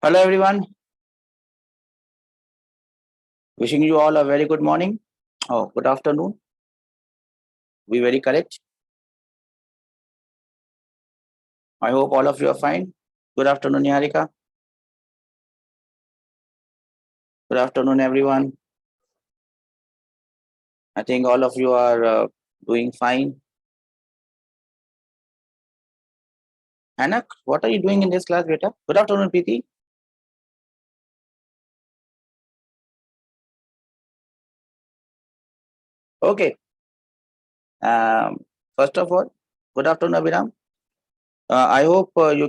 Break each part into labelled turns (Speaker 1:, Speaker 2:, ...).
Speaker 1: Hello everyone, wishing you all a very good morning. Oh, good afternoon. Be very correct. I hope all of you are fine. Good afternoon, Niharika. Good afternoon, everyone. I think all of you are doing fine. Anak, what are you doing in this class, beta? Good afternoon, Preeti. Okay. First of all, good afternoon, Abhiram. I hope you're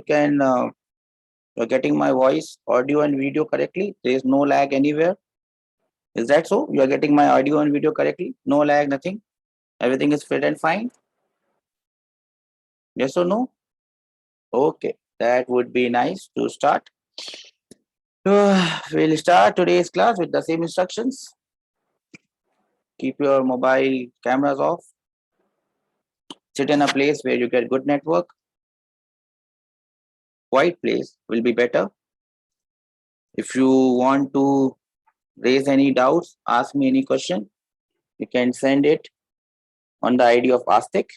Speaker 1: getting my voice, audio, and video correctly. There is no lag anywhere. Is that so? You are getting my audio and video correctly? No lag, nothing. Everything is fit and fine. Yes or no? Okay, that would be nice to start. We'll start today's class with the same instructions. Keep your mobile cameras off. Sit in a place where you get good network. Quiet place will be better. If you want to raise any doubts, ask me any question, you can send it on the ID of Astik,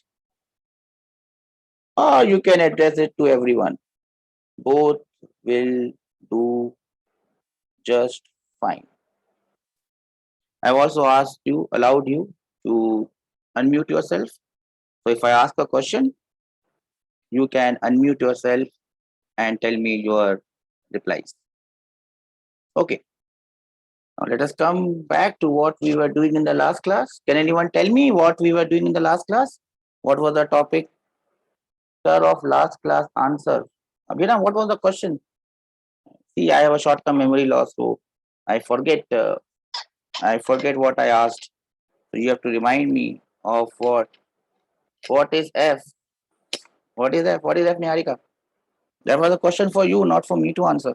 Speaker 1: or you can address it to everyone. Both will do just fine. I've also allowed you to unmute yourself. So if I ask a question, you can unmute yourself and tell me your replies. Okay. Now let us come back to what we were doing in the last class. Can anyone tell me what we were doing in the last class? What was the topic? Sir of last class answer. Abhiram, what was the question? See, I have a short-term memory loss, so I forget. I forget what I asked. So you have to remind me of what. What is F? What is F? What is F, Niharika? That was a question for you, not for me to answer.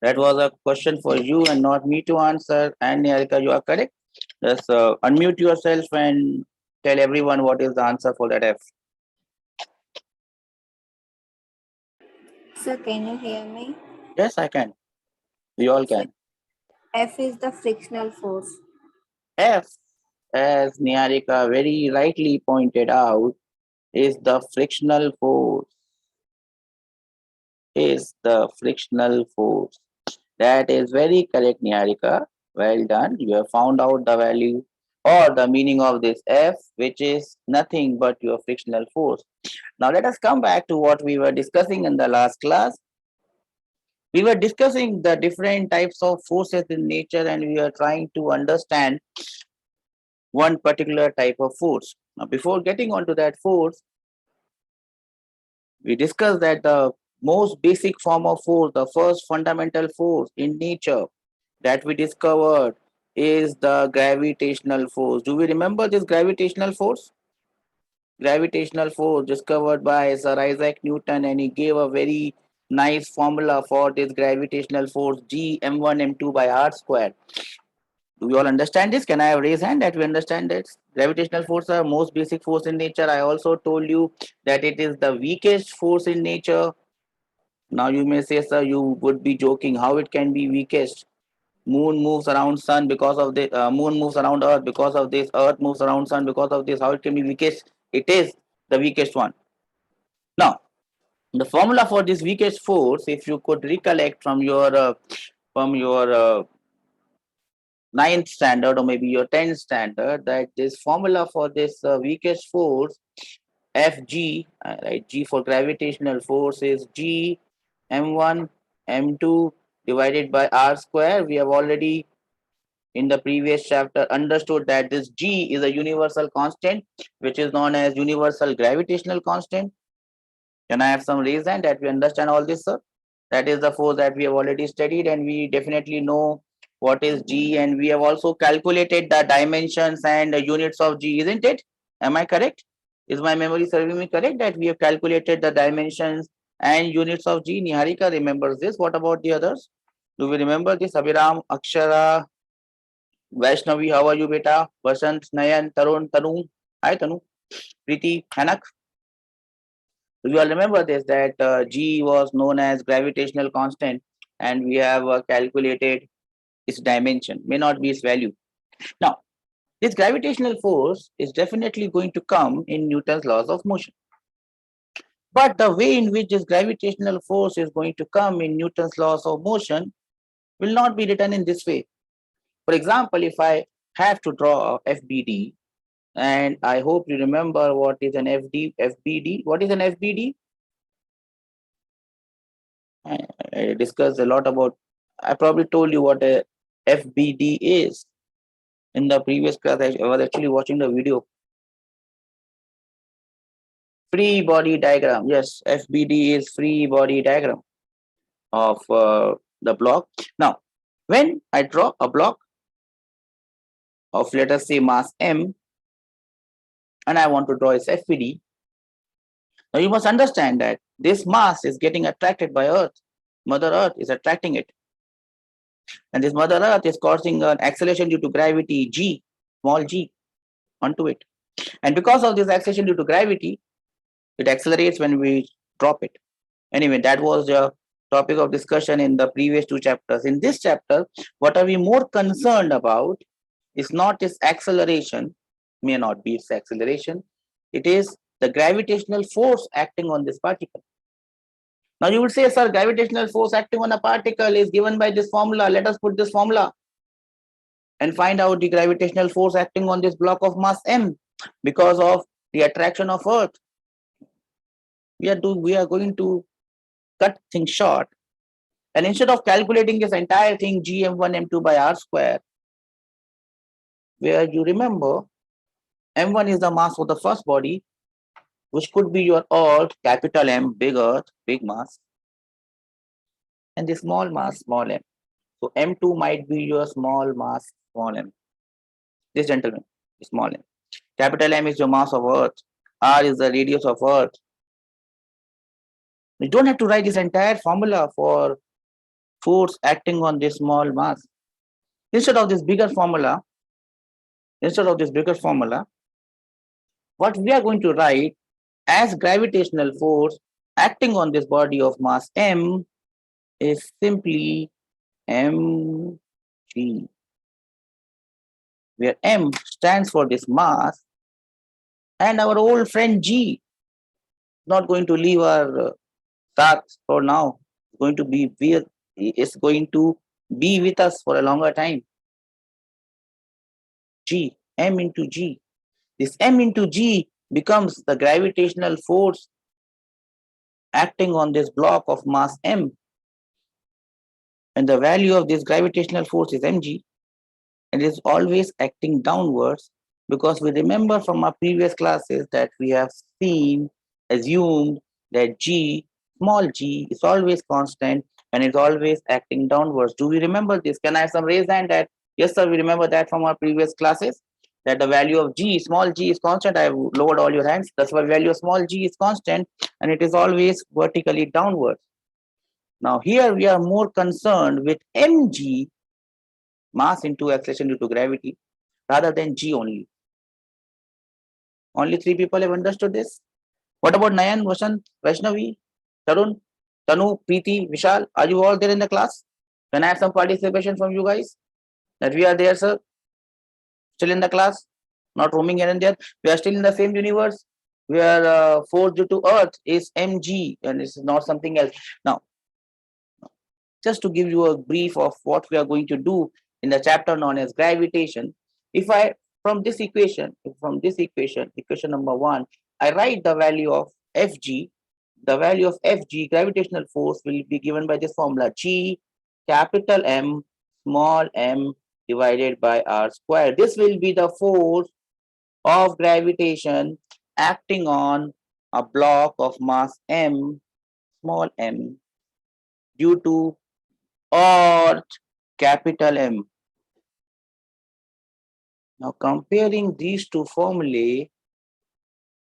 Speaker 1: That was a question for you and not me to answer. And Niharika, you are correct. Just unmute yourself and tell everyone what is the answer for that F.
Speaker 2: Sir, can you hear me?
Speaker 1: Yes, I can. We all can.
Speaker 2: F is the frictional force.
Speaker 1: F, as Niharika very rightly pointed out, is the frictional force. Is the frictional force. That is very correct, Niharika. Well done. You have found out the value or the meaning of this F, which is nothing but your frictional force. Now let us come back to what we were discussing in the last class. We were discussing the different types of forces in nature and we are trying to understand one particular type of force. Now, before getting onto that force, we discussed that the most basic form of force, the first fundamental force in nature that we discovered is the gravitational force. Do we remember this gravitational force? Gravitational force discovered by Sir Isaac Newton, and he gave a very nice formula for this gravitational force G m1 m2 by r square. Do we all understand this? Can I have raise hand that we understand that gravitational force are most basic force in nature? I also told you that it is the weakest force in nature. Now you may say, sir, you would be joking. How it can be weakest? Moon moves around sun because of this. Moon moves around earth because of this. Earth moves around sun because of this. How it can be weakest? It is the weakest one. Now the formula for this weakest force, if you could recollect from your ninth standard or maybe your 10th standard, that this formula for this weakest force Fg, right, G for gravitational force is G m1 m2 divided by r square. We have already in the previous chapter understood that this G is a universal constant which is known as universal gravitational constant. Can I have some reason that we understand all this, sir? That is the force that we have already studied and we definitely know what is G, and we have also calculated the dimensions and the units of G, isn't it? Am I correct? Is my memory serving me correct that we have calculated the dimensions and units of G? Niharika remembers this. What about the others? Do we remember this? Abhiram, Akshara, Vaishnavi, how are you, beta? Vasant, Nayan, Tarun, Tanu. Hi, Tanu. Preeti, Hanak. You all remember this, that G was known as gravitational constant, and we have calculated its dimension, may not be its value. Now, this gravitational force is definitely going to come in Newton's laws of motion. But the way in which this gravitational force is going to come in Newton's laws of motion will not be written in this way. For example, if I have to draw a FBD, and I hope you remember what is an FBD. What is an FBD? I discussed a lot about, I probably told you what a FBD is in the previous class. I was actually watching the video. Free body diagram. Yes, FBD is free body diagram of the block. Now, when I draw a block of, let us say, mass M, and I want to draw its FBD, now you must understand that this mass is getting attracted by Earth. Mother Earth is attracting it. And this Mother Earth is causing an acceleration due to gravity G, small g, onto it. And because of this acceleration due to gravity, it accelerates when we drop it. Anyway, that was the topic of discussion in the previous two chapters. In this chapter, what are we more concerned about is not its acceleration, may not be its acceleration, it is the gravitational force acting on this particle. Now you would say, sir, gravitational force acting on a particle is given by this formula. Let us put this formula and find out the gravitational force acting on this block of mass M because of the attraction of Earth. We are going to cut things short, and instead of calculating this entire thing gm1 m2 by r square, where you remember m1 is the mass of the first body, which could be your Earth, capital M, big Earth, big mass, and the small mass, small m. So m2 might be your small mass, small m. This gentleman, small m. Capital M is your mass of Earth. R is the radius of Earth. You don't have to write this entire formula for force acting on this small mass. Instead of this bigger formula, what we are going to write as gravitational force acting on this body of mass M is simply mg, where m stands for this mass, and our old friend G not going to leave our path for now. Going to be is going to be with us for a longer time. G, m into G. This m into G becomes the gravitational force acting on this block of mass M. And the value of this gravitational force is mg, and it is always acting downwards, because we remember from our previous classes that we have assumed that G, small g, is always constant and is always acting downwards. Do we remember this? Can I have some raised hand that, yes sir, we remember that from our previous classes, that the value of G, small g, is constant? I have lowered all your hands. That's why value of small g is constant and it is always vertically downwards. Now here we are more concerned with mg, mass into acceleration due to gravity, rather than G only. Only 3 people have understood this. What about Nayan, Vasant, Vaishnavi, Tarun, Tanu, Preeti, Vishal? Are you all there in the class? Can I have some participation from you guys? That we are there, sir? Still in the class? Not roaming here and there? We are still in the same universe? We are force due to Earth is mg and this is not something else. Now, just to give you a brief of what we are going to do in the chapter known as gravitation, if I, equation number 1, I write the value of Fg, gravitational force, will be given by this formula, G, capital M, small m, divided by r square. This will be the force of gravitation acting on a block of mass M, small m, due to Earth, capital M. Now comparing these two formulae,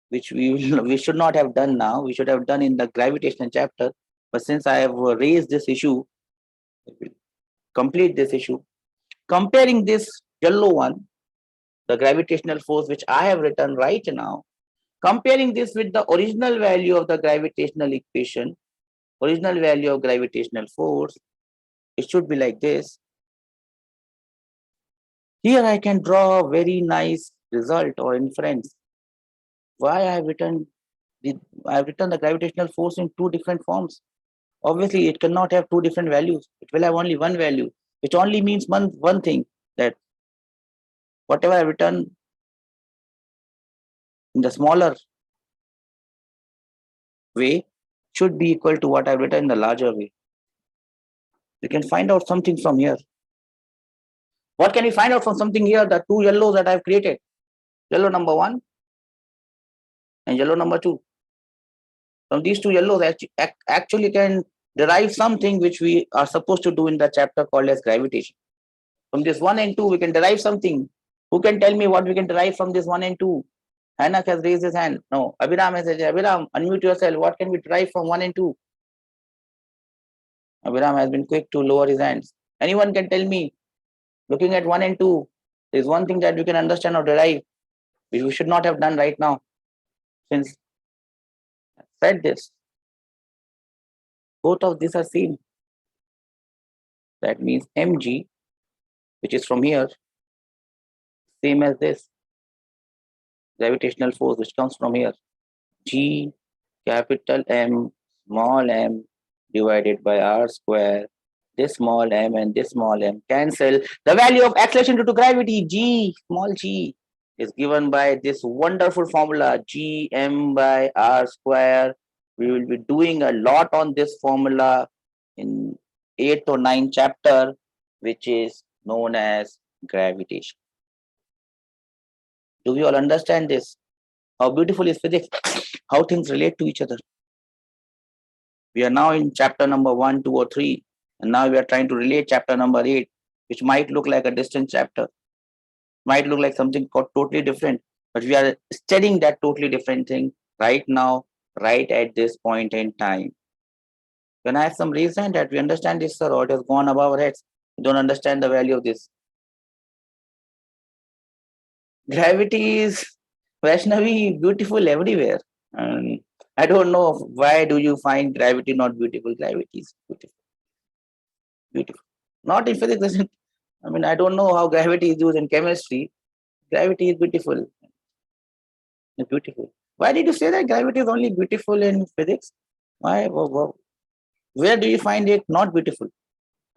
Speaker 1: which we should not have done now, we should have done in the gravitational chapter, but since I have raised this issue, I will complete this issue. Comparing this yellow one, the gravitational force which I have written right now, Comparing this with the original value of the gravitational equation, original value of gravitational force, it should be like this. Here I can draw a very nice result or inference. Why I've written the gravitational force in two different forms. Obviously, it cannot have two different values. It will have only one value, which only means one thing, that whatever I've written in the smaller way should be equal to what I've written in the larger way. We can find out something from here. What can we find out from something here? The two yellows that I've created. Yellow number 1 and yellow number 2. From these two yellows, actually can derive something which we are supposed to do in the chapter called as gravitation. From this 1 and 2, we can derive something. Who can tell me what we can derive from this 1 and 2? Hanak has raised his hand. No, Abhiram has said, Abhiram, unmute yourself. What can we derive from 1 and 2? Abhiram has been quick to lower his hands. Anyone can tell me, looking at 1 and 2, there's one thing that we can understand or derive, which we should not have done right now. Since I said this, both of these are same. That means mg, which is from here, same as this gravitational force which comes from here, g capital M small m divided by r square. This small m and this small m cancel. The value of acceleration due to gravity, g small g, is given by this wonderful formula, g m by r square. We will be doing a lot on this formula in 8th or 9th chapter, which is known as gravitation. Do we all understand this? How beautiful is physics? How things relate to each other. We are now in chapter number 1, 2, or 3, and now we are trying to relate chapter number 8, which might look like a distant chapter, might look like something totally different, but we are studying that totally different thing right now, right at this point in time. Can I have some reason that we understand this, sir, or it has gone above our heads? We don't understand the value of this. Gravity is, Vaishnavi, beautiful everywhere. And I don't know why do you find gravity not beautiful. Gravity is beautiful. Beautiful. Not in physics. I mean, I don't know how gravity is used in chemistry. Gravity is beautiful. It's beautiful. Why did you say that gravity is only beautiful in physics? Why? Where do you find it not beautiful?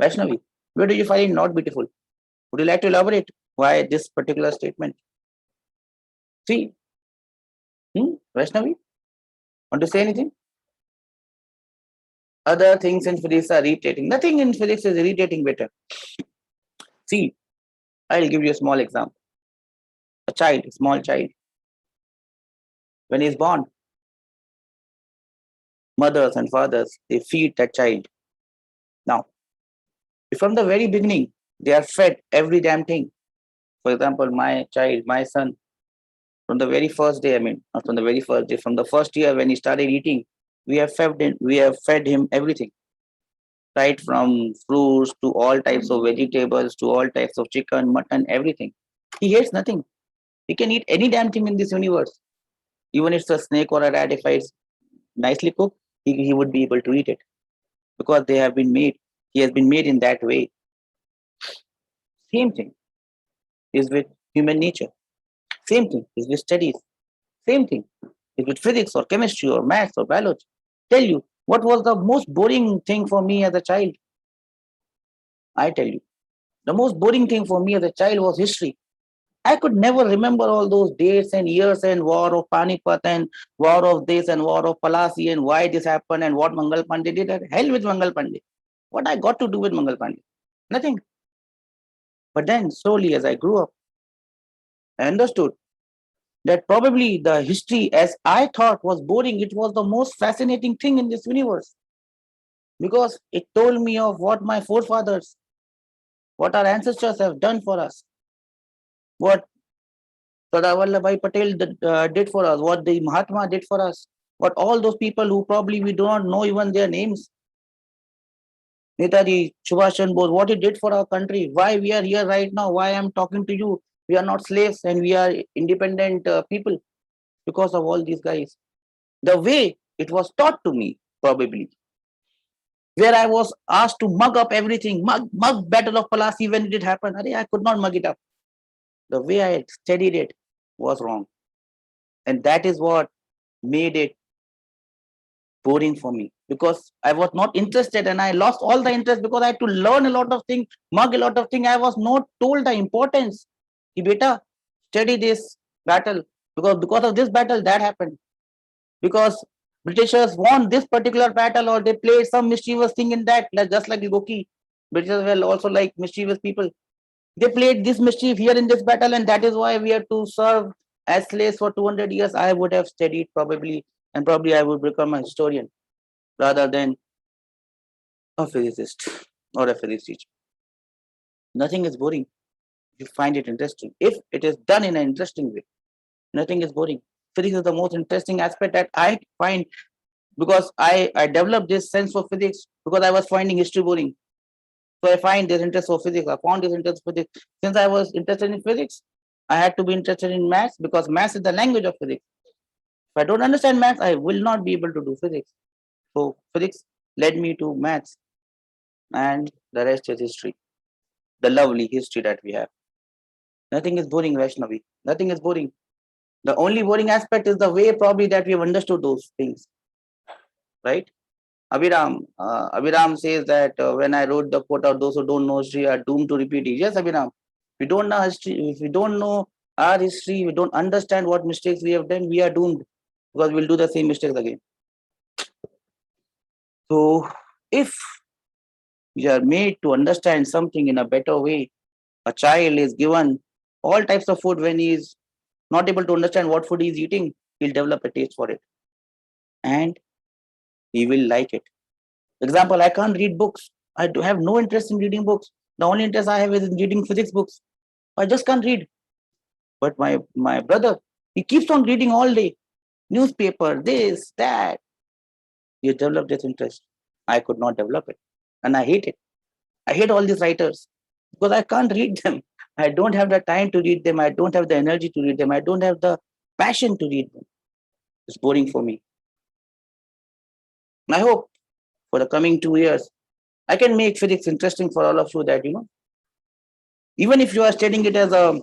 Speaker 1: Vaishnavi, where do you find it not beautiful? Would you like to elaborate why this particular statement? See, Vaishnavi, want to say anything? Other things in physics are irritating. Nothing in physics is irritating better. See, I'll give you a small example. A child, a small child, when he's born, mothers and fathers, they feed that child. Now, from the very beginning, they are fed every damn thing. For example, my child, my son, from the very first day, I mean, not from the very first day, from the first year when he started eating, we have fed him everything. Right from fruits to all types of vegetables to all types of chicken, mutton, everything. He hates nothing. He can eat any damn thing in this universe. Even if it's a snake or a rat, if it's nicely cooked, he would be able to eat it. Because they have been made. He has been made in that way. Same thing is with human nature. Same thing is with studies. Same thing is with physics or chemistry or maths or biology. Tell you, what was the most boring thing for me as a child? I tell you, the most boring thing for me as a child was history. I could never remember all those dates and years and war of Panipat and war of this and war of Palasi and why this happened and what Mangal Pandey did. Hell with Mangal Pandey. What I got to do with Mangal Pandey? Nothing. But then slowly as I grew up, I understood that probably the history as I thought was boring, it was the most fascinating thing in this universe. Because it told me of what my forefathers, what our ancestors have done for us, what Sardar Vallabhbhai Patel did for us, what the Mahatma did for us, what all those people who probably we do not know even their names. Netaji Subhash Chandra Bose, what he did for our country, why we are here right now, why I am talking to you. We are not slaves and we are independent people. because of all these guys. The way it was taught to me, probably, where I was asked to mug up everything, mug Battle of Palasi when it did happen. I could not mug it up. The way I studied it was wrong. And that is what made it boring for me, because I was not interested and I lost all the interest because I had to learn a lot of things, mug a lot of things. I was not told the importance. Ki beta, study this battle, because of this battle that happened. Because Britishers won this particular battle, or they played some mischievous thing in that, just like Goki. Britishers were also like mischievous people. They played this mischief here in this battle, and that is why we had to serve as slaves for 200 years. I would have studied probably, and probably I would become a historian rather than a physicist or a physics teacher. Nothing is boring. You find it interesting. If it is done in an interesting way, nothing is boring. Physics is the most interesting aspect that I find, because I developed this sense for physics because I was finding history boring. So I find this interest for physics. I found this interest for physics. Since I was interested in physics, I had to be interested in maths, because maths is the language of physics. If I don't understand maths, I will not be able to do physics. So physics led me to maths, and the rest is history. The lovely history that we have. Nothing is boring, Vaishnavi. Nothing is boring. The only boring aspect is the way probably that we have understood those things, right? Abhiram says that when I wrote the quote out, those who don't know history are doomed to repeat it. Yes, Abhiram. We don't know history. If we don't know our history, we don't understand what mistakes we have done, we are doomed, because we'll do the same mistakes again. So if we are made to understand something in a better way, a child is given all types of food. When he is not able to understand what food he is eating, he'll develop a taste for it, and he will like it. Example, I can't read books. I do have no interest in reading books. The only interest I have is in reading physics books. I just can't read. But my brother, he keeps on reading all day. Newspaper, this, that. He developed this interest. I could not develop it. And I hate it. I hate all these writers because I can't read them. I don't have the time to read them. I don't have the energy to read them. I don't have the passion to read them. It's boring for me. And I hope for the coming 2 years, I can make physics interesting for all of you, that, even if you are studying it as a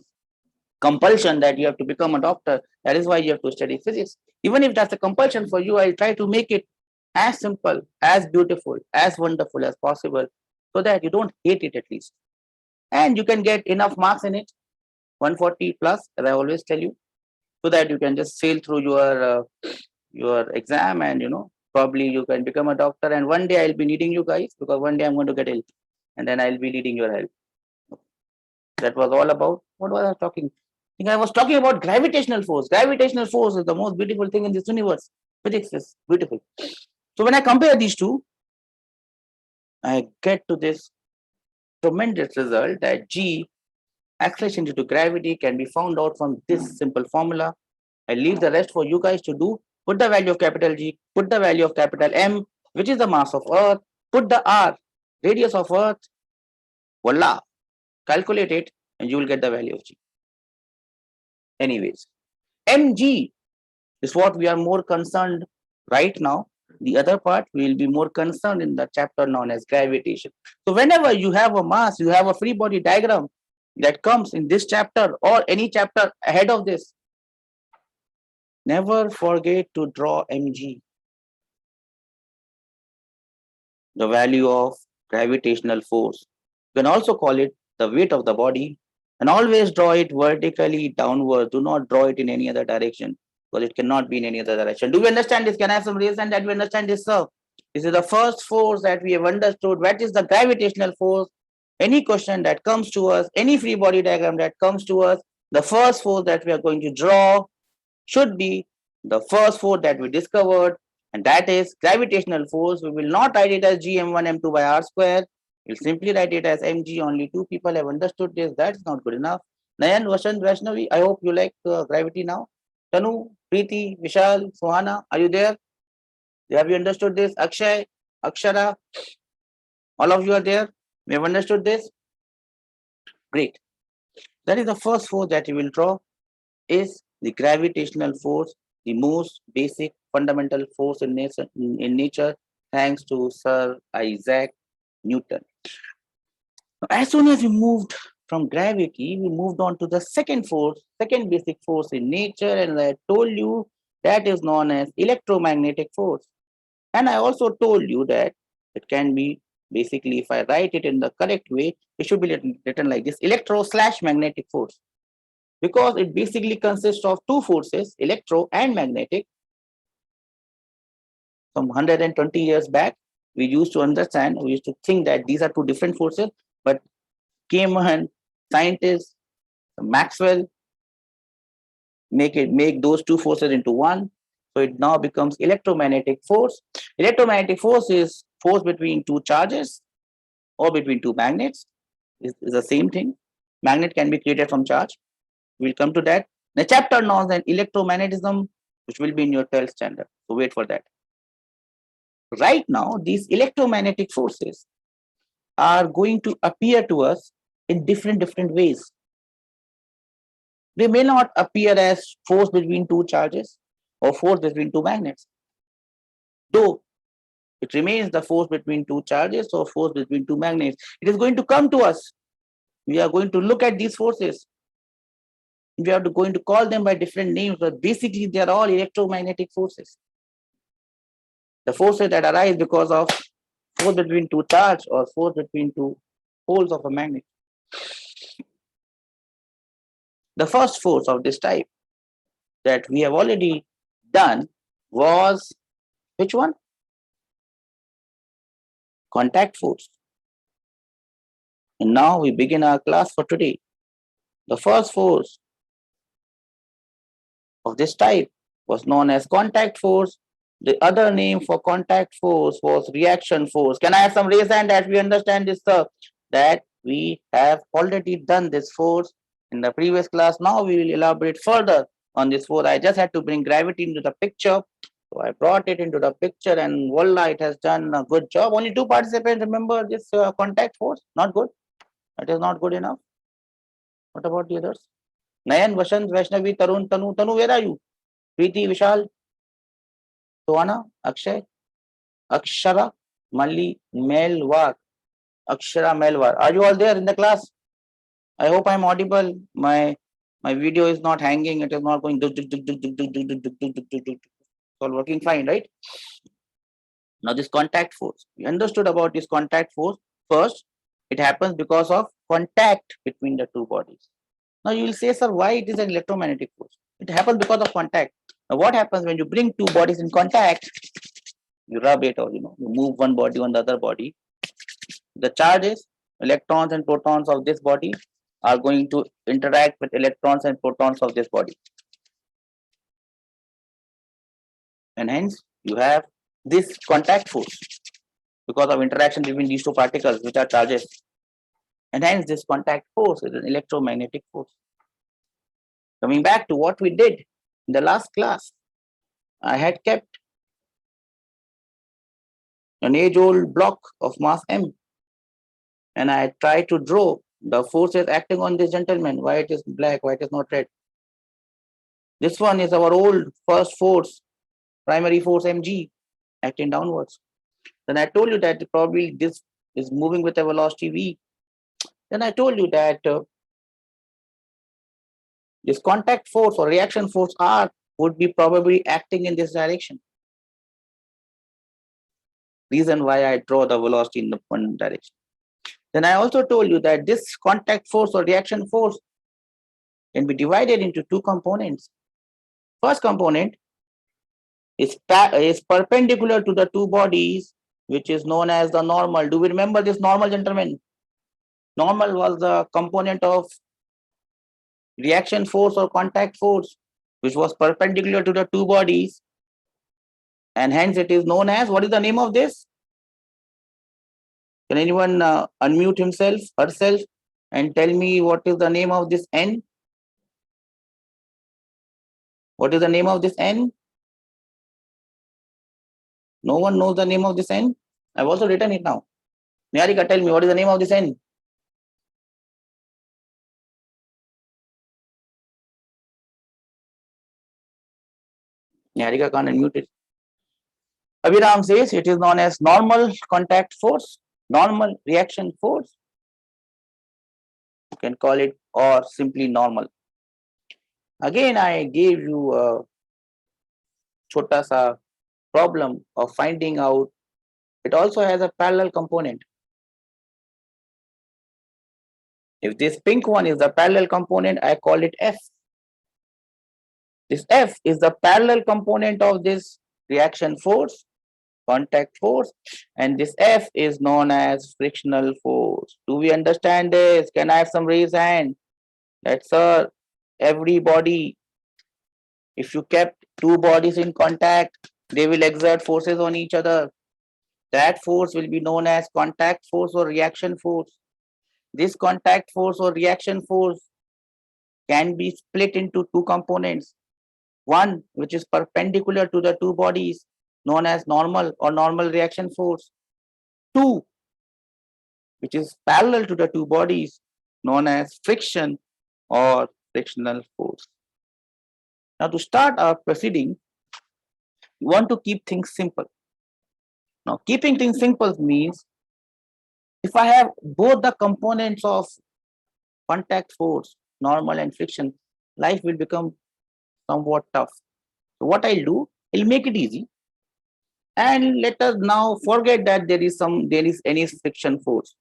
Speaker 1: compulsion that you have to become a doctor, that is why you have to study physics. Even if that's a compulsion for you, I'll try to make it as simple, as beautiful, as wonderful as possible, so that you don't hate it at least. And you can get enough marks in it, 140 plus, as I always tell you, so that you can just sail through your exam, and probably you can become a doctor. And one day I'll be needing you guys, because one day I'm going to get ill, and then I'll be needing your help. That was all about, what was I talking? I think I was talking about gravitational force. Gravitational force is the most beautiful thing in this universe. Physics is beautiful. So when I compare these two, I get to this tremendous result that G, acceleration due to gravity, can be found out from this simple formula. I leave the rest for you guys to do. Put the value of capital G, put the value of capital M, which is the mass of Earth, put the R, radius of Earth, voila, calculate it, and you will get the value of G. Anyways, mg is what we are more concerned right now. The other part we will be more concerned in the chapter known as gravitation. So whenever you have a mass, you have a free body diagram that comes in this chapter or any chapter ahead of this, never forget to draw mg, the value of gravitational force. You can also call it the weight of the body, and always draw it vertically downward. Do not draw it in any other direction, because it cannot be in any other direction. Do we understand this? Can I have some reason that we understand this, sir? This is the first force that we have understood. What is the gravitational force? Any question that comes to us, any free body diagram that comes to us, the first force that we are going to draw should be the first force that we discovered, and that is gravitational force. We will not write it as gm1 m2 by r square. We'll simply write it as mg. Only two people have understood this. That's not good enough. Nayan, Vashant, Vaishnavi, I hope you like gravity now. Tanu, Preeti, Vishal, Sohana, are you there? Have you understood this? Akshay, Akshara, all of you are there? We have understood this? Great. That is the first force that you will draw, is the gravitational force the most basic fundamental force in nature thanks to Sir Isaac Newton. As soon as we moved from gravity, we moved on to the second force, second basic force in nature, and I told you that is known as electromagnetic force. And I also told you that it can be basically, if I write it in the correct way, it should be written like this: electro/magnetic force, because it basically consists of two forces, electro and magnetic. From 120 years back, we used to understand, we used to think that these are two different forces, but came and scientists, Maxwell, make those two forces into one. So it now becomes electromagnetic force. Electromagnetic force is force between two charges or between two magnets. Is the same thing. Magnet can be created from charge. We'll come to that. The chapter known as electromagnetism, which will be in your 12th standard. So wait for that. Right now, these electromagnetic forces are going to appear to us in different ways. They may not appear as force between two charges or force between two magnets, though it remains the force between two charges or force between two magnets. It is going to come to us. We are going to look at these forces. We are going to call them by different names, but basically they are all electromagnetic forces. The forces that arise because of force between two charges or force between two poles of a magnet. The first force of this type that we have already done was which one? Contact force. And now we begin our class for today. The first force of this type was known as contact force. The other name for contact force was reaction force. Can I have some raise hand that we understand this, sir? That we have already done this force in the previous class. Now we will elaborate further on this force. I just had to bring gravity into the picture. So I brought it into the picture, and voila, it has done a good job. Only two participants remember this contact force. Not good. That is not good enough. What about the others? Nayan, Vashant, Vaishnavi, Tarun, Tanu. Tanu, where are you? Preeti, Vishal, Soana, Akshay, Akshara, Malli, Melwar. Akshara, Melwar. Are you all there in the class? I hope I'm audible. My video is not hanging. It is not going. It's all working fine, right? Now this contact force. We understood about this contact force. First, it happens because of contact between the two bodies. Now you will say, sir, why it is an electromagnetic force? It happens because of contact. Now what happens when you bring two bodies in contact? You rub it, or you move one body on the other body. The charges, electrons and protons of this body are going to interact with electrons and protons of this body. And hence you have this contact force because of interaction between these two particles, which are charges. And hence this contact force is an electromagnetic force. Coming back to what we did in the last class, I had kept an age-old block of mass m, and I tried to draw the forces acting on this gentleman. Why it is black, why it is not red? This one is our old first force, primary force mg, acting downwards. Then I told you that probably this is moving with a velocity v. Then I told you that this contact force or reaction force r would be probably acting in this direction. Reason why I draw the velocity in the one direction. Then I also told you that this contact force or reaction force can be divided into two components. First component is perpendicular to the two bodies, which is known as the normal. Do we remember this normal, gentlemen? Normal was the component of reaction force or contact force, which was perpendicular to the two bodies, and hence it is known as, what is the name of this? Can anyone unmute himself, herself, and tell me what is the name of this N? What is the name of this N? No one knows the name of this N? I've also written it now. Niharika, tell me what is the name of this N? Niharika can't unmute it. Abhiram says it is known as normal contact force, normal reaction force. You can call it or simply normal. Again, I gave you a chota sa problem of finding out. It also has a parallel component. If this pink one is the parallel component, I call it F. This F is the parallel component of this reaction force, contact force, and this F is known as frictional force. Do we understand this? Can I have some raised hand? That's sir. Everybody, if you kept two bodies in contact, they will exert forces on each other. That force will be known as contact force or reaction force. This contact force or reaction force can be split into two components. One which is perpendicular to the two bodies, known as normal or normal reaction force. Two which is parallel to the two bodies, known as friction or frictional force. Now, to start our proceeding, we want to keep things simple. Now, keeping things simple means if I have both the components of contact force, normal and friction, life will become somewhat tough. So, what I'll do, I'll make it easy. And let us now forget that there is any friction force.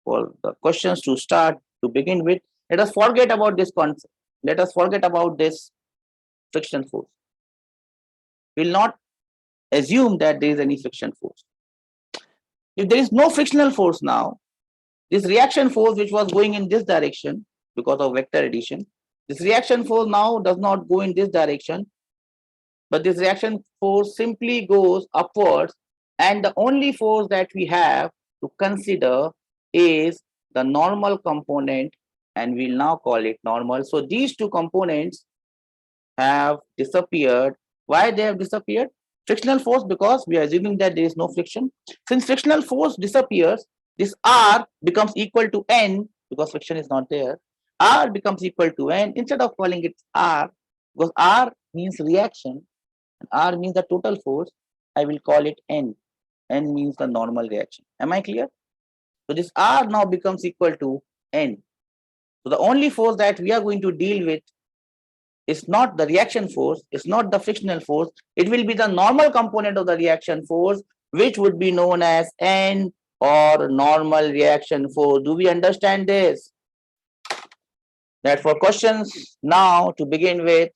Speaker 1: For the questions to start to begin with, let us forget about this concept. Let us forget about this friction force. We'll not assume that there is any friction force. If there is no frictional force now, this reaction force which was going in this direction because of vector addition, this reaction force now does not go in this direction, but this reaction force simply goes upwards, and the only force that we have to consider is the normal component, and we'll now call it normal. So these two components have disappeared. Why they have disappeared? Frictional force, because we are assuming that there is no friction. Since frictional force disappears, this R becomes equal to N because friction is not there. R becomes equal to N. Instead of calling it R, because R means reaction and R means the total force, I will call it N. N means the normal reaction. Am I clear? So this R now becomes equal to N. So the only force that we are going to deal with is not the reaction force, it's not the frictional force, it will be the normal component of the reaction force, which would be known as N or normal reaction force. Do we understand this? That for questions now to begin with,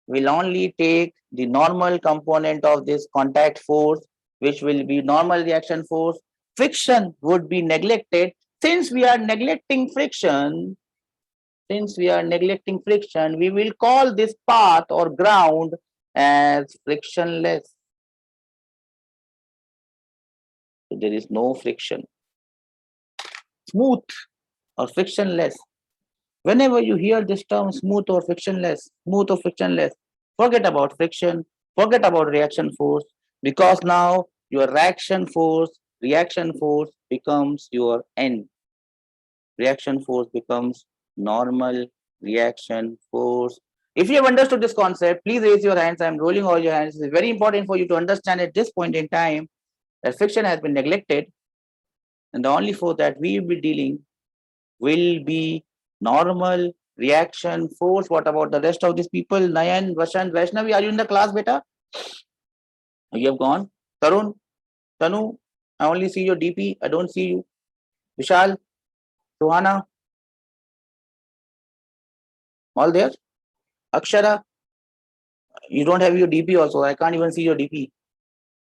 Speaker 1: we'll only take the normal component of this contact force, which will be normal reaction force. Friction would be neglected. Since we are neglecting friction, we will call this path or ground as frictionless. So there is no friction. Smooth or frictionless. Whenever you hear this term smooth or frictionless, forget about friction, forget about reaction force, because now your reaction force becomes your N. Reaction force becomes normal reaction force. If you have understood this concept, please raise your hands. I'm rolling all your hands. It's very important for you to understand at this point in time that friction has been neglected, and the only force that we will be dealing will be normal reaction force. What about the rest of these people? Nayan, Vashant, Vaishnavi, are you in the class, beta? You have gone. Tarun, Tanu, I only see your DP. I don't see you. Vishal, Suhana, all there. Akshara, you don't have your DP also. I can't even see your DP.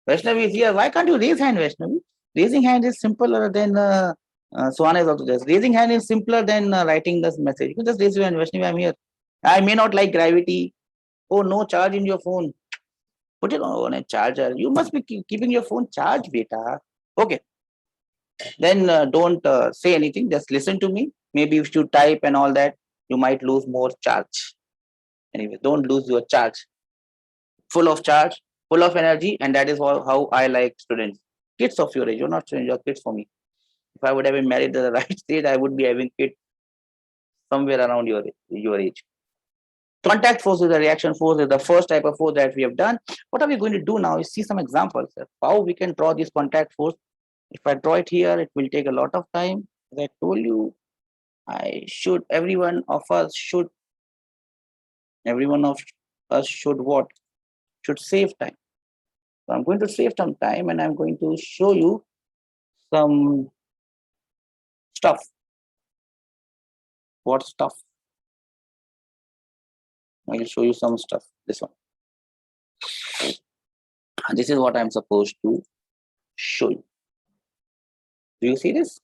Speaker 1: Vaishnavi is here. Why can't you raise hand, Vaishnavi? Raising hand is simpler than Suhana is also there. Raising hand is simpler than writing this message. You can just raise your hand, Vaishnavi, I'm here. I may not like gravity. Oh, no charge in your phone. Put it on a charger. You must be keeping your phone charged, beta. Okay. Then don't say anything. Just listen to me. Maybe if you type and all that, you might lose more charge. Anyway, don't lose your charge. Full of charge, full of energy, and that is how I like students. Kids of your age. You're not students, you're kids for me. If I would have been married at the right stage, I would be having kids somewhere around your age. Contact force is a reaction force, is the first type of force that we have done. What are we going to do now is see some examples of how we can draw this contact force. If I draw it here, it will take a lot of time. As I told you, every one of us should what? Should save time. So I'm going to save some time and I'm going to show you some stuff. What stuff? I'll show you some stuff. This one. This is what I'm supposed to show you. Do you see this?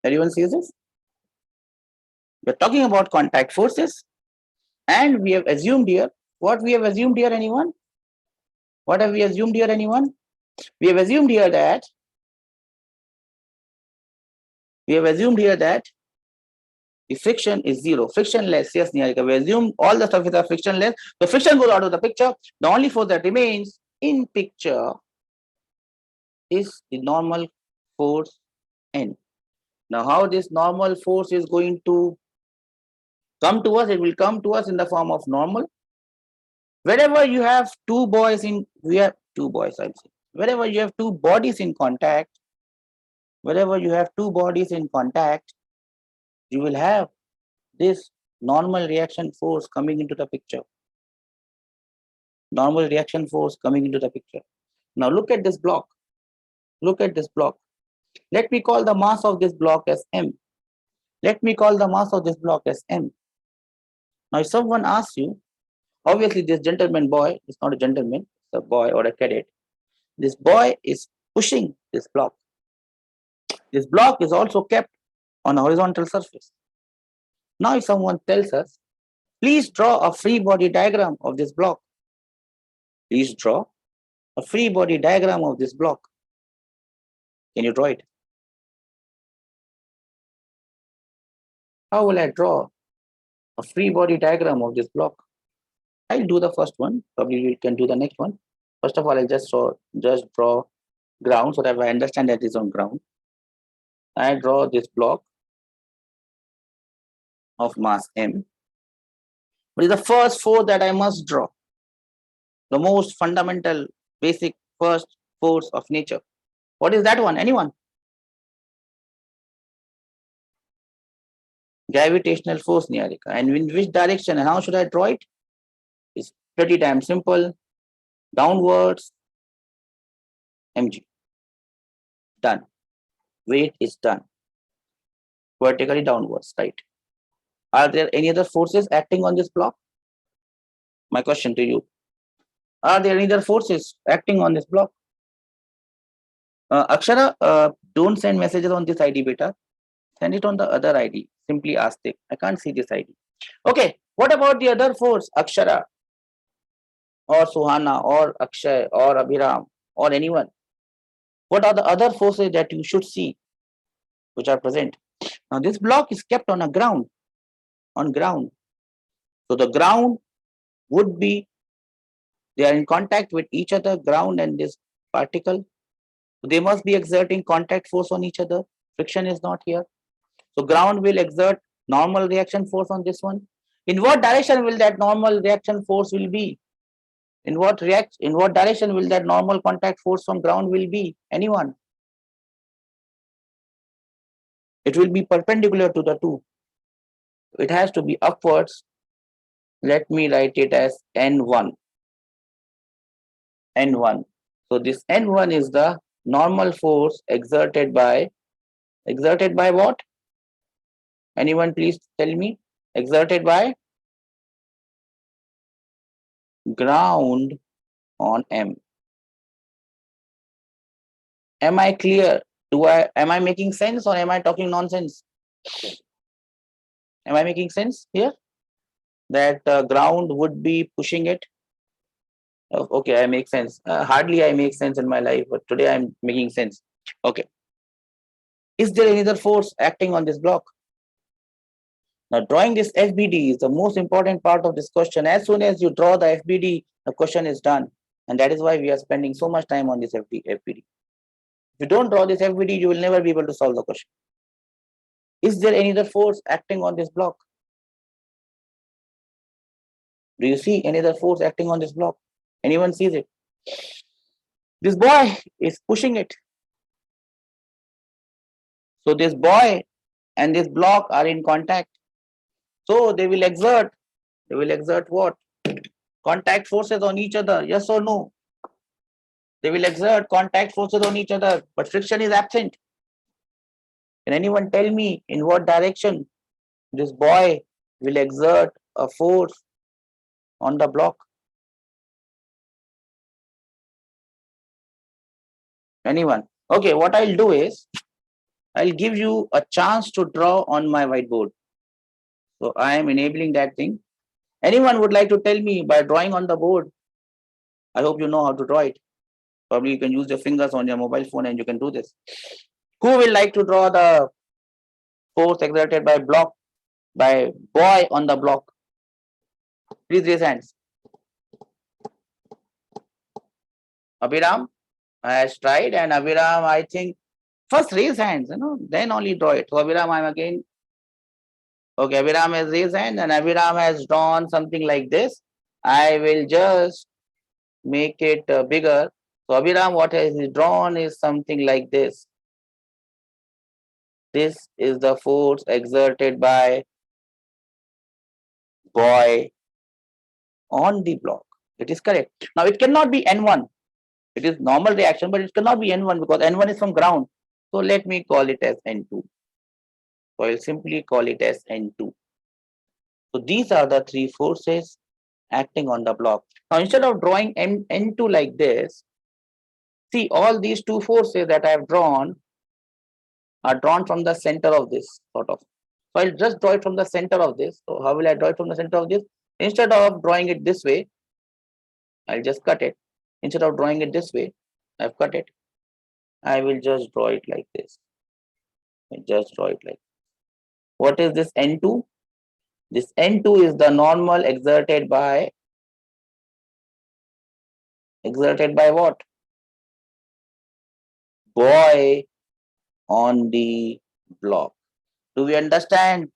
Speaker 1: Everyone sees this? We're talking about contact forces, and we have assumed here. What we have assumed here, anyone? What have we assumed here, anyone? We have assumed here that the friction is zero, frictionless. Yes, Niharika, we assume all the surfaces are frictionless. The friction goes out of the picture. The only force that remains in picture is the normal force N. Now, how this normal force is going to come to us? It will come to us in the form of normal. Wherever you have two boys in, we have two boys, I'll say. Wherever you have two bodies in contact, you will have this normal reaction force coming into the picture. Now look at this block. Let me call the mass of this block as M. Now if someone asks you, obviously this gentleman boy is not a gentleman, it's a boy or a cadet. This boy is pushing this block. This block is also kept on a horizontal surface. Now if someone tells us, please draw a free body diagram of this block. Can you draw a free body diagram of this block? Can you draw it? How will I draw a free body diagram of this block? I'll do the first one. Probably we can do the next one. First of all, I'll just draw ground so that I understand that it's on ground. I draw this block of mass M. What is the first force that I must draw? The most fundamental, basic first force of nature. What is that one? Anyone? Gravitational force, Niharika. And in which direction and how should I draw it? It's pretty damn simple. Downwards, mg. Done. Weight is done. Vertically downwards, right? Are there any other forces acting on this block? My question to you. Are there any other forces acting on this block? Akshara, don't send messages on this ID, beta. Send it on the other ID. Simply ask it. I can't see this ID. Okay, what about the other force? Akshara, or Suhana, or Akshay, or Abhiram, or anyone? What are the other forces that you should see which are present? Now, this block is kept on ground. So, the ground would be, they are in contact with each other, ground and this particle. They must be exerting contact force on each other. Friction is not here. So, ground will exert normal reaction force on this one. In what direction will that normal reaction force will be? In what direction will that normal contact force from ground will be? Anyone? It will be perpendicular to the two. It has to be upwards. Let me write it as N1. So this N1 is the normal force exerted by what? Anyone please tell me? Exerted by ground on M. Am I clear? Am I making sense or am I talking nonsense? Am I making sense here? That ground would be pushing it. Okay, I make sense. Hardly I make sense in my life, but today I'm making sense. Okay. Is there any other force acting on this block? Now, drawing this FBD is the most important part of this question. As soon as you draw the FBD, the question is done. And that is why we are spending so much time on this FBD. If you don't draw this FBD, you will never be able to solve the question. Is there any other force acting on this block? Do you see any other force acting on this block? Anyone sees it? This boy is pushing it. So this boy and this block are in contact. So they will exert what? Contact forces on each other. Yes or no? They will exert contact forces on each other, but friction is absent. Can anyone tell me in what direction this boy will exert a force on the block? Anyone? Okay, what I'll do is I'll give you a chance to draw on my whiteboard. So I am enabling that thing. Anyone would like to tell me by drawing on the board? I hope you know how to draw it. Probably you can use your fingers on your mobile phone and you can do this. Who will like to draw the force exerted by boy on the block? Please raise hands. Abhiram has tried, and Abhiram, I think, first raise hands, then only draw it. So Abhiram, I'm again. Okay, Abhiram has raised hand and Abhiram has drawn something like this. I will just make it bigger. So Abhiram, what has he drawn is something like this. This is the force exerted by boy on the block. It is correct. Now it cannot be N1. It is normal reaction, but it cannot be N1 because N1 is from ground. So let me call it as N2. So I'll simply call it as N2. So these are the three forces acting on the block. Now instead of drawing N2 like this, see all these two forces that I have drawn are drawn from the center of this sort of. So I'll just draw it from the center of this. So how will I draw it from the center of this? Instead of drawing it this way, I'll just cut it. Instead of drawing it this way, I've cut it. I will just draw it like this. Just draw it like this. What is this N2? This N2 is the normal exerted by what? Boy on the block. Do we understand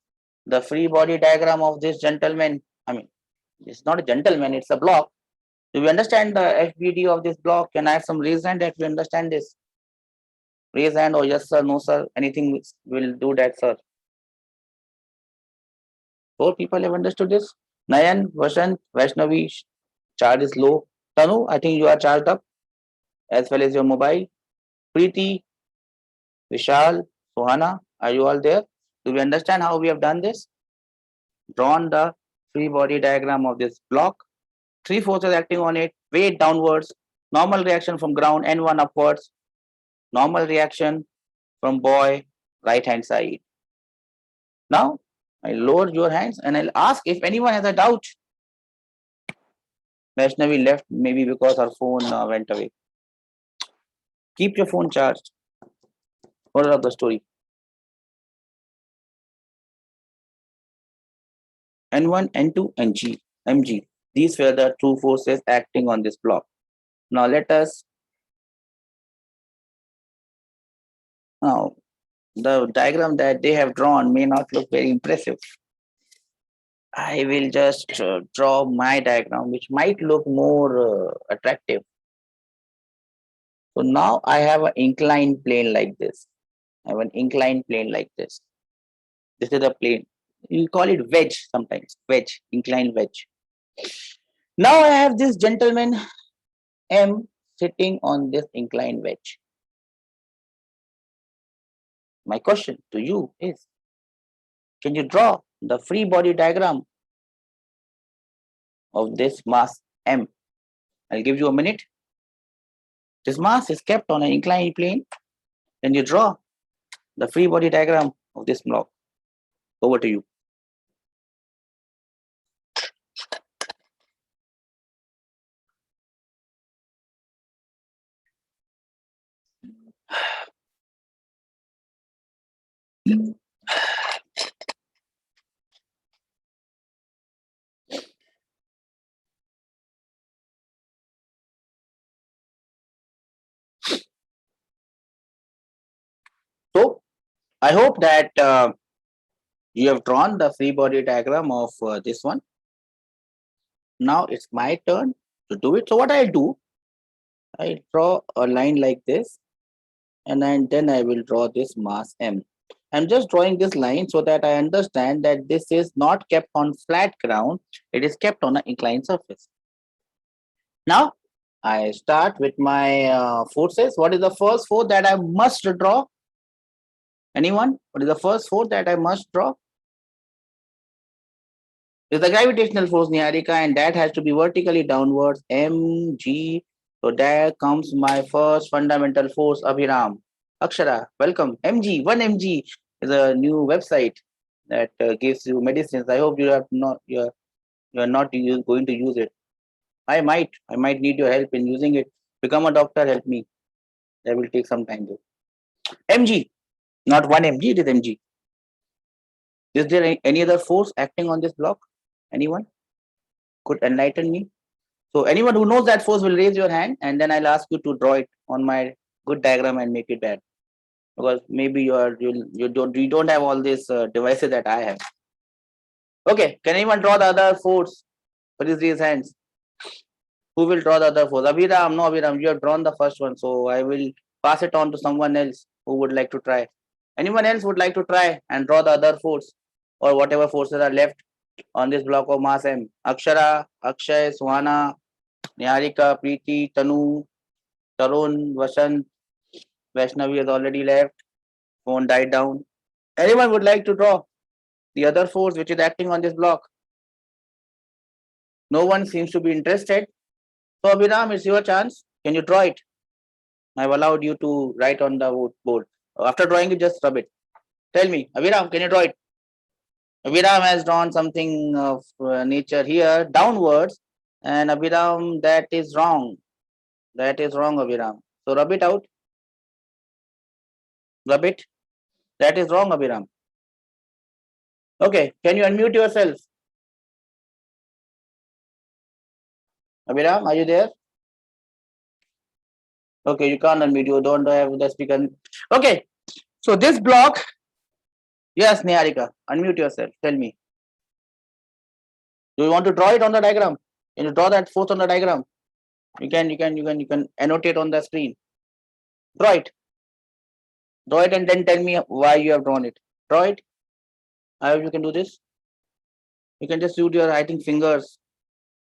Speaker 1: the free body diagram of this gentleman? I mean, it's not a gentleman, it's a block. Do we understand the FBD of this block? Can I have some raise hand that we understand this? Raise hand or yes sir, no sir, anything will do that, sir. 4 people have understood this. Nayan, Vashant, Vaishnavi, charge is low. Tanu, I think you are charged up as well as your mobile. Preeti, Vishal, Sohana, are you all there? Do we understand how we have done this? Drawn the free body diagram of this block. Three forces acting on it, weight downwards, normal reaction from ground, N1 upwards, normal reaction from boy, right hand side. Now, I'll lower your hands and I'll ask if anyone has a doubt. Vaishnavi left maybe because her phone went away. Keep your phone charged. Moral of the story. N1, N2, NG, MG. These were the two forces acting on this block. Now let us. Now, the diagram that they have drawn may not look very impressive. I will just draw my diagram, which might look more attractive. So now I have an inclined plane like this. I have an inclined plane like this. This is the plane. You call it wedge sometimes. Wedge, inclined wedge. Now I have this gentleman M sitting on this inclined wedge. My question to you is, can you draw the free body diagram of this mass M? I'll give you a minute. This mass is kept on an inclined plane. Can you draw the free body diagram of this block? Over to you. So I hope that you have drawn the free body diagram of this one. Now it's my turn to do it. So what I do, I draw a line like this, and then I will draw this mass M. I'm just drawing this line so that I understand that this is not kept on flat ground, it is kept on an inclined surface. Now, I start with my forces. What is the first force that I must draw? Anyone? What is the first force that I must draw? It's the gravitational force, Niharika, and that has to be vertically downwards, mg. So there comes my first fundamental force, Abhiram. Akshara, welcome. Mg, 1 mg is a new website that gives you medicines. I hope you have not you're not going to use it. I might need your help in using it. Become a doctor, help me. That will take some time though. Mg, not 1 mg, it is mg. Is there any other force acting on this block? Anyone could enlighten me? So anyone who knows that force will raise your hand, and then I'll ask you to draw it on my good diagram and make it bad, because maybe you don't have all these devices that I have. Okay, can anyone draw the other force? Please raise hands. Who will draw the other force? Abhiram, no Abhiram, you have drawn the first one, so I will pass it on to someone else who would like to try. Anyone else would like to try and draw the other force or whatever forces are left on this block of mass M? Akshara, Akshay, Suhana, Niharika, Preeti, Tanu, Tarun, Vasant, Vaishnavi has already left. Phone died down. Anyone would like to draw the other force which is acting on this block? No one seems to be interested. So Abhiram, it's your chance. Can you draw it? I've allowed you to write on the board. After drawing it, just rub it. Tell me, Abhiram, can you draw it? Abhiram has drawn something of nature here downwards, and Abhiram, that is wrong. That is wrong, Abhiram. So rub it out. Rub it. That is wrong, Abhiram. Okay, can you unmute yourself? Abhiram, are you there? Okay, you can't unmute. You don't have the speaker. Okay, so this block. Yes, Niharika, unmute yourself. Tell me. Do you want to draw it on the diagram? Can you draw that force on the diagram? You can annotate on the screen. Draw it. Draw it and then tell me why you have drawn it. Draw it. I hope you can do this. You can just use your, I think, fingers.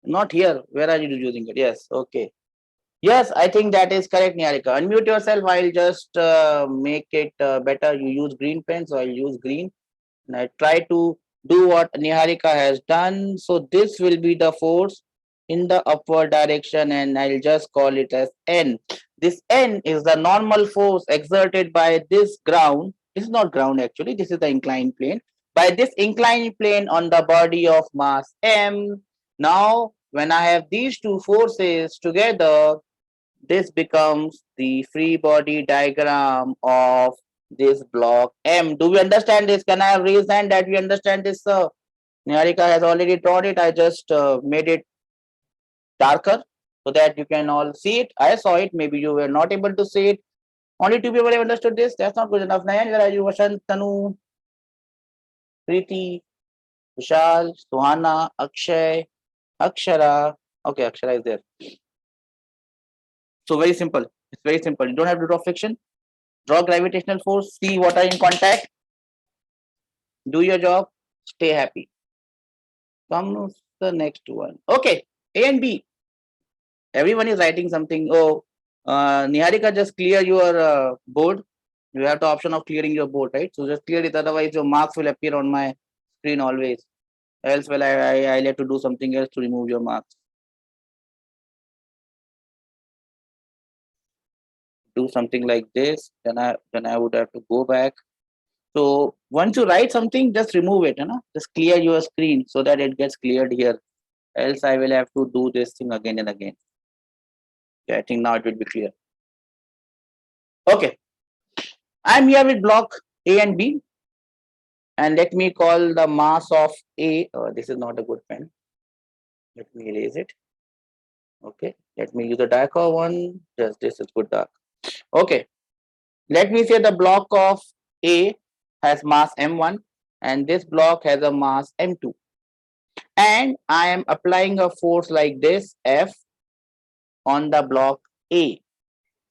Speaker 1: Not here. Where are you using it? Yes. Okay. Yes, I think that is correct, Niharika. Unmute yourself. I'll just make it better. You use green pen, so I'll use green. And I try to do what Niharika has done. So this will be the force in the upward direction, and I'll just call it as N. This N is the normal force exerted by this ground. This is not ground actually, this is the inclined plane. By this inclined plane on the body of mass M. Now, when I have these two forces together, this becomes the free body diagram of this block M. Do we understand this? Can I have raised hand that we understand this, sir? Niharika has already drawn it. I just made it darker so that you can all see it. I saw it. Maybe you were not able to see it. Only two people have understood this. That's not good enough. Nayan, where are you? Vashant, Tanu, Preeti, Vishal, Suhana, Akshay, Akshara. Okay, Akshara is there. So very simple. It's very simple. You don't have to draw friction. Draw gravitational force. See what are in contact. Do your job. Stay happy. Comes the next one. Okay, A and B. Everyone is writing something. Oh, Niharika, just clear your board. You have the option of clearing your board, right? So just clear it. Otherwise, your marks will appear on my screen always. Else, well, I'll have to do something else to remove your marks. Do something like this. Then I would have to go back. So once you write something, just remove it. You know, just clear your screen so that it gets cleared here. Else, I will have to do this thing again and again. Yeah, I think now it will be clear. Okay, I'm here with block A and B, and let me call the mass of A. This is not a good pen. Let me erase it. Okay, let me use the darker one. Just this is good dark. Okay, let me say the block of A has mass M1 and this block has a mass M2. And I am applying a force like this, F, on the block A.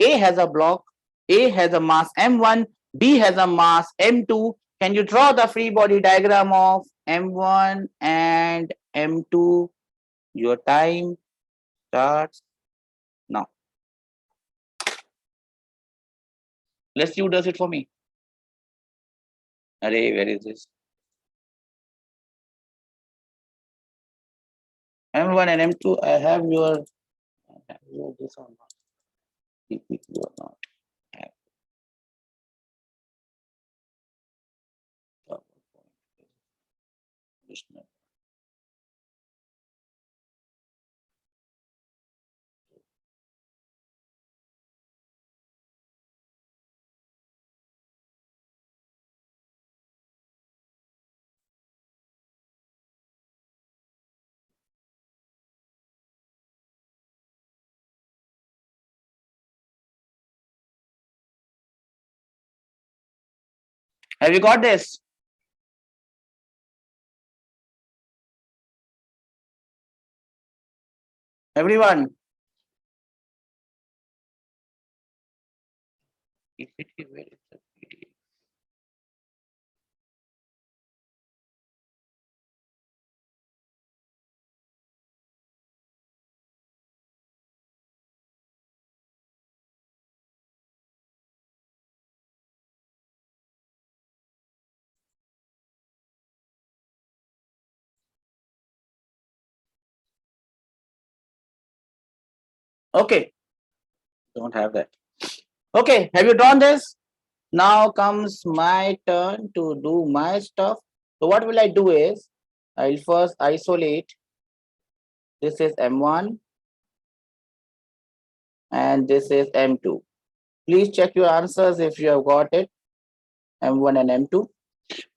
Speaker 1: A has a block, A has a mass M1, B has a mass M2. Can you draw the free body diagram of M1 and M2? Your time starts now. Let's see who does it for me. Array, where is this? M1 and M2, I have your this or not. PPT or not. Have you got this? Everyone? PPT, where is the PDF? Okay, don't have that. Okay, have you drawn this? Now comes my turn to do my stuff. So what will I do is, I'll first isolate. This is M1 and this is M2. Please check your answers if you have got it, M1 and M2.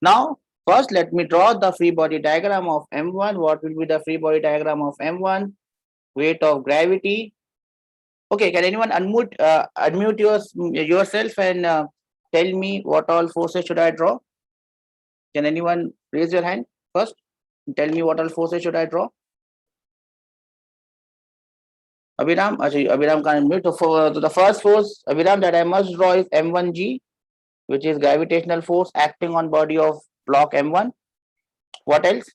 Speaker 1: Now, first let me draw the free body diagram of M1. What will be the free body diagram of M1? Weight of gravity. Okay, can anyone unmute yourself and tell me what all forces should I draw? Can anyone raise your hand first? Tell me what all forces should I draw? Abhiram, Abhiram can unmute. So the first force, Abhiram, that I must draw is M1G, which is gravitational force acting on body of block M1. What else?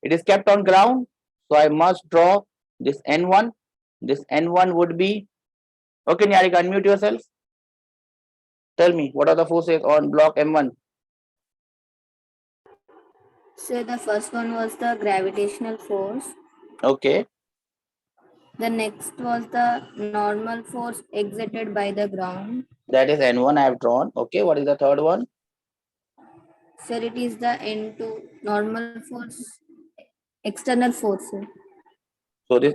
Speaker 1: It is kept on ground, so I must draw this N1. This N1 would be, okay, Nyarika, unmute yourself. Tell me, what are the forces on block M1?
Speaker 2: So the first one was the gravitational force.
Speaker 1: Okay,
Speaker 2: The next was the normal force exerted by the ground.
Speaker 1: that is N1 I have drawn. Okay, what is the third one?
Speaker 2: Sir, it is the N2 normal force, external force. Sir.
Speaker 1: So this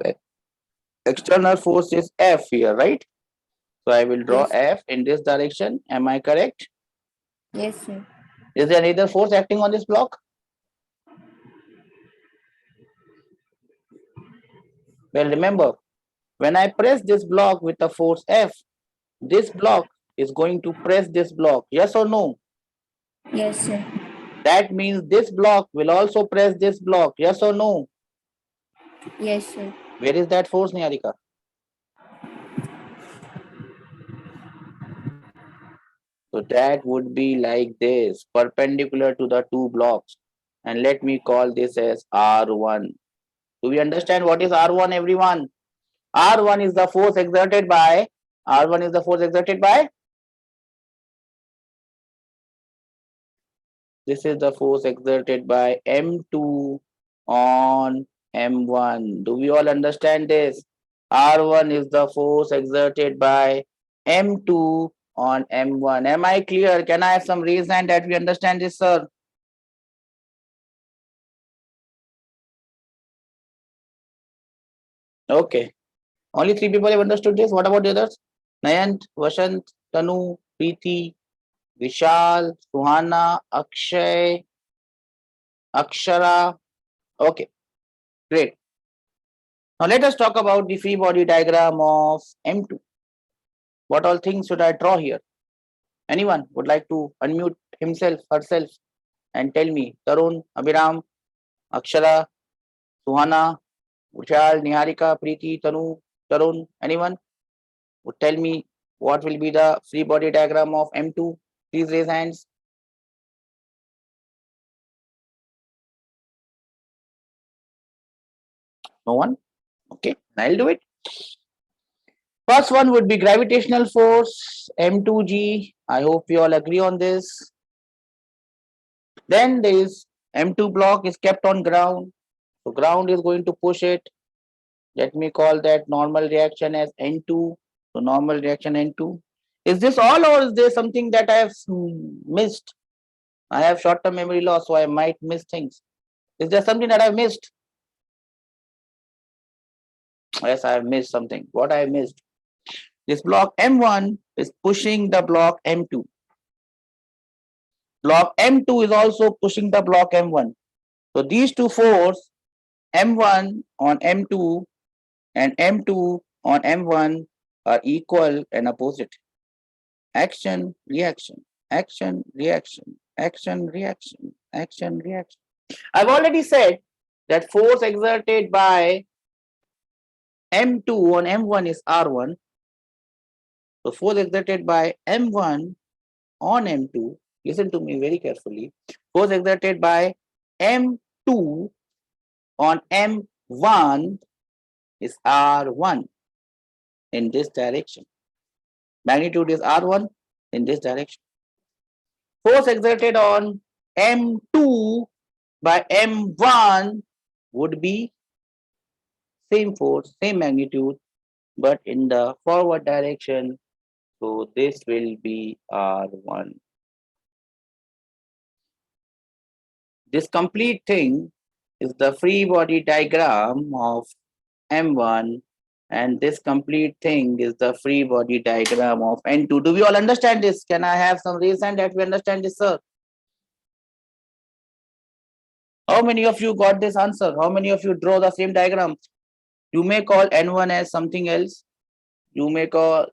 Speaker 1: external force is F here, right? So I will draw
Speaker 2: Yes.
Speaker 1: F in this direction. Am I correct?
Speaker 2: Yes, sir.
Speaker 1: Is there any other force acting on this block? Well, remember, when I press this block with the force F, this block is going to press this block. Yes or no?
Speaker 2: Yes, sir.
Speaker 1: That means this block will also press this block. Yes or no?
Speaker 2: Yes, sir.
Speaker 1: Where is that force, Niharika? So that would be like this, perpendicular to the two blocks. And let me call this as R1. Do we understand what is R1, everyone? R1 is the force exerted by, R1 is the force exerted by, this is the force exerted by M2 on M1. Do we all understand this? R1 is the force exerted by M2 on M1. Am I clear? Can I have some raise hand that we understand this, sir? Okay. Only three people have understood this. What about the others? Nayant, Vashant, Tanu, Preeti, Vishal, Suhana, Akshay, Akshara. Okay, great. Now let us talk about the free body diagram of M2. What all things should I draw here? Anyone would like to unmute himself, herself, and tell me? Tarun, Abhiram, Akshara. Suhana, Vishal, Niharika, Preeti, Tanu, Tarun, anyone would tell me what will be the free body diagram of M2? Please raise hands. No one? Okay, I'll do it. First one would be gravitational force, M2G. I hope you all agree on this. Then there is M2 block is kept on ground. So ground is going to push it. Let me call that normal reaction as N2. So normal reaction N2. Is this all or is there something that I have missed? I have short-term memory loss, so I might miss things. Is there something that I've missed? Yes, I have missed something. What I have missed? This block M1 is pushing the block M2. Block M2 is also pushing the block M1. So these two forces, M1 on M2 and M2 on M1, are equal and opposite. Action, reaction, action, reaction, action, reaction, action, reaction. I've already said that force exerted by M2 on M1 is R1. So force exerted by M1 on M2, listen to me very carefully, force exerted by M2 on M1 is R1 in this direction. Magnitude is R1 in this direction. Force exerted on M2 by M1 would be same force, same magnitude, but in the forward direction. So this will be R1. This complete thing is the free body diagram of M1, and this complete thing is the free body diagram of N2. Do we all understand this? Can I have some reason that we understand this, sir? How many of you got this answer? How many of you draw the same diagram? You may call N1 as something else. You may call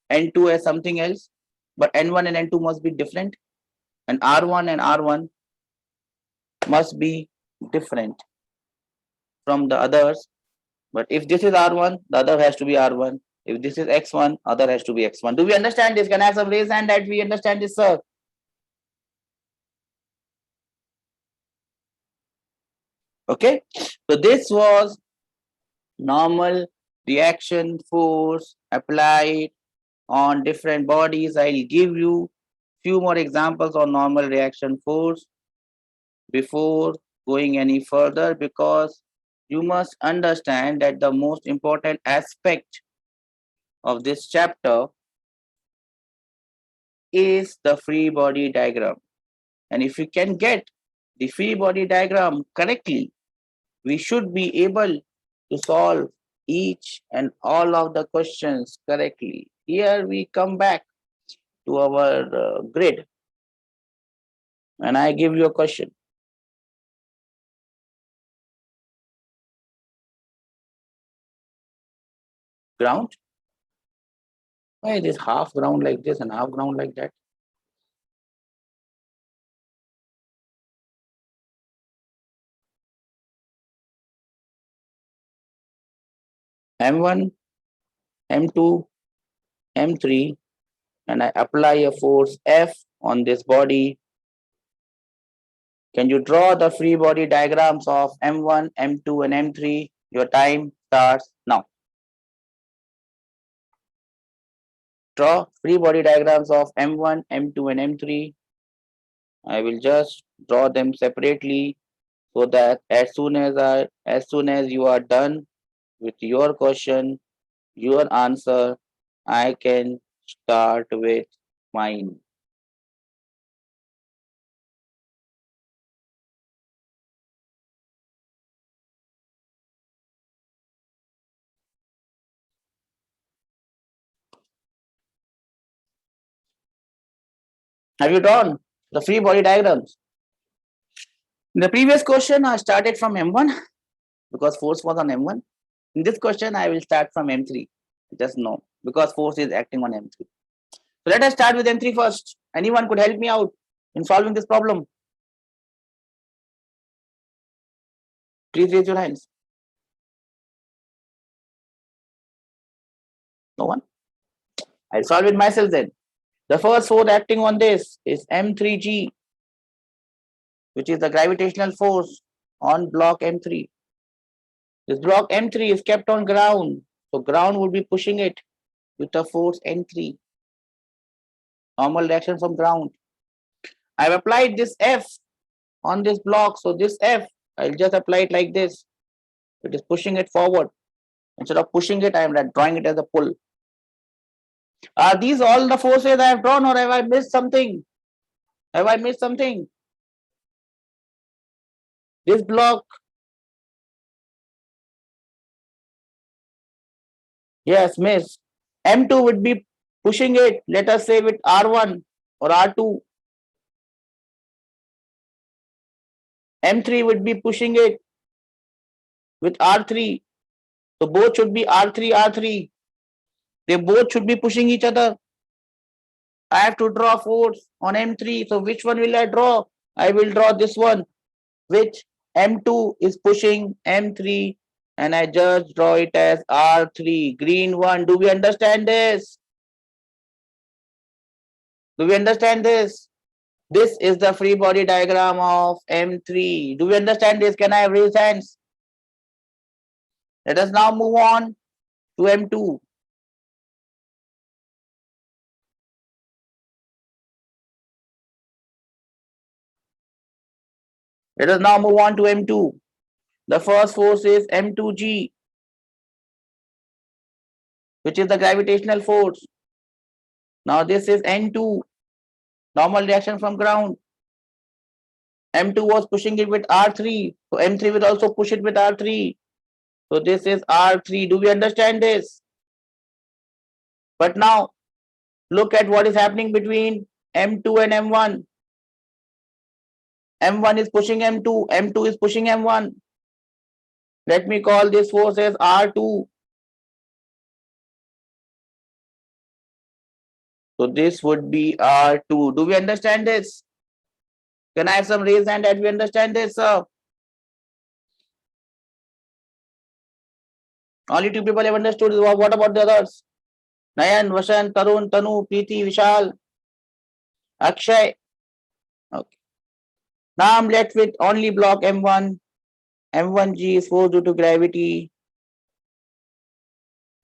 Speaker 1: N2 as something else. But N1 and N2 must be different. And R1 and R1 must be different from the others. But if this is R1, the other has to be R1. If this is X1, other has to be X1. Do we understand this? Can I have some raise hand that we understand this, sir? Okay. So this was normal reaction force applied on different bodies. I'll give you few more examples on normal reaction force before going any further, because you must understand that the most important aspect of this chapter is the free body diagram. And if you can get the free body diagram correctly, we should be able to solve each and all of the questions correctly. Here we come back to our grid, and I give you a question. Ground? Why it is half ground like this and half ground like that? M1, M2, M3, and I apply a force F on this body. Can you draw the free body diagrams of M1, M2, and M3? Your time starts now. Draw free body diagrams of M1, M2, and M3. I will just draw them separately so that as soon as you are done with your question, your answer, I can start with mine. Have you drawn the free body diagrams? In the previous question, I started from M1 because force was on M1. In this question, I will start from M3. Just know, because force is acting on M3. So let us start with M3 first. Anyone could help me out in solving this problem? Please raise your hands. No one? I'll solve it myself then. The first force acting on this is M3G, which is the gravitational force on block M3. This block M3 is kept on ground, so ground would be pushing it with a force N3. Normal reaction from ground. I've applied this F on this block, so this F, I'll just apply it like this. It is pushing it forward. Instead of pushing it, I am drawing it as a pull. Are these all the forces I have drawn, or have I missed something? Have I missed something? This block. Yes, miss. M2 would be pushing it, let us say with R1 or R2. M3 would be pushing it with R3. So both should be R3, R3. They both should be pushing each other. I have to draw force on M3. So which one will I draw? I will draw this one, which M2 is pushing M3, and I just draw it as R3, green one. Do we understand this? Do we understand this? This is the free body diagram of M3. Do we understand this? Can I have raised hands? Let us now move on to M2. Let us now move on to M2. The first force is M2G, which is the gravitational force. Now this is N2, normal reaction from ground. M2 was pushing it with R3, so M3 will also push it with R3. So this is R3. Do we understand this? But now look at what is happening between M2 and M1. M1 is pushing M2, M2 is pushing M1. Let me call this force as R2. So this would be R2. Do we understand this? Can I have some raised hand that we understand this, sir? Only two people have understood. What about the others? Nayan, Vasant, Tarun, Tanu, Preeti, Vishal, Akshay. Okay. Now I'm left with only block M1. M1G is force due to gravity.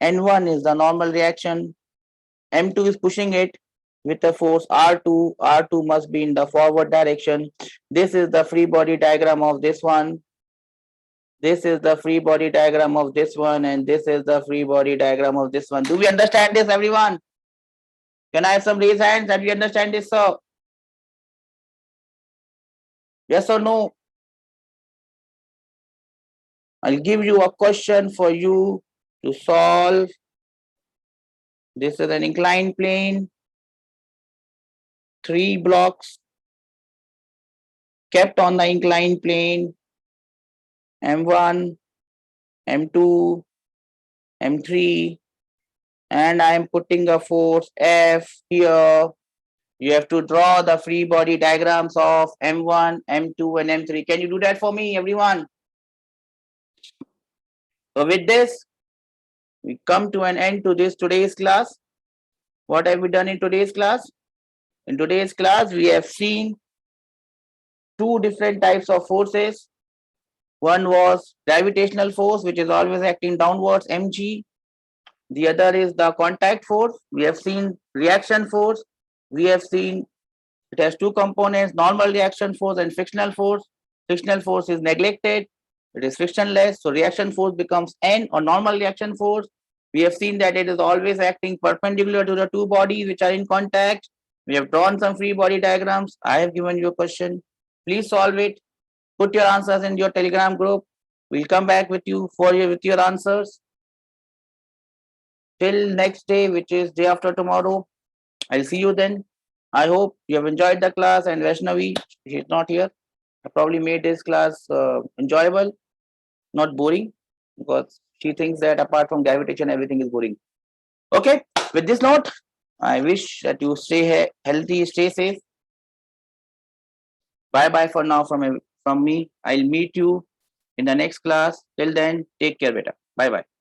Speaker 1: N1 is the normal reaction. M2 is pushing it with a force R2. R2 must be in the forward direction. This is the free body diagram of this one. This is the free body diagram of this one, and this is the free body diagram of this one. Do we understand this, everyone? Can I have some raised hands that we understand this, sir? Yes or no? I'll give you a question for you to solve. This is an inclined plane. 3 blocks kept on the inclined plane. M1, M2, M3, and I am putting a force F here. You have to draw the free body diagrams of M1, M2, and M3. Can you do that for me, everyone? So with this, we come to an end to this today's class. What have we done in today's class? In today's class, we have seen 2 different types of forces. One was gravitational force, which is always acting downwards, mg. The other is the contact force. We have seen reaction force. We have seen it has 2 components, normal reaction force and frictional force. Frictional force is neglected. It is frictionless. So reaction force becomes N, or normal reaction force. We have seen that it is always acting perpendicular to the 2 bodies which are in contact. We have drawn some free body diagrams. I have given you a question. Please solve it. Put your answers in your Telegram group. We'll come back with you with your answers. Till next day, which is day after tomorrow. I'll see you then. I hope you have enjoyed the class, and Vaishnavi, she's not here. I probably made this class enjoyable, not boring, because she thinks that apart from gravitation, everything is boring. Okay, with this note, I wish that you stay healthy, stay safe. Bye bye for now from me. I'll meet you in the next class. Till then, take care, beta. Bye bye.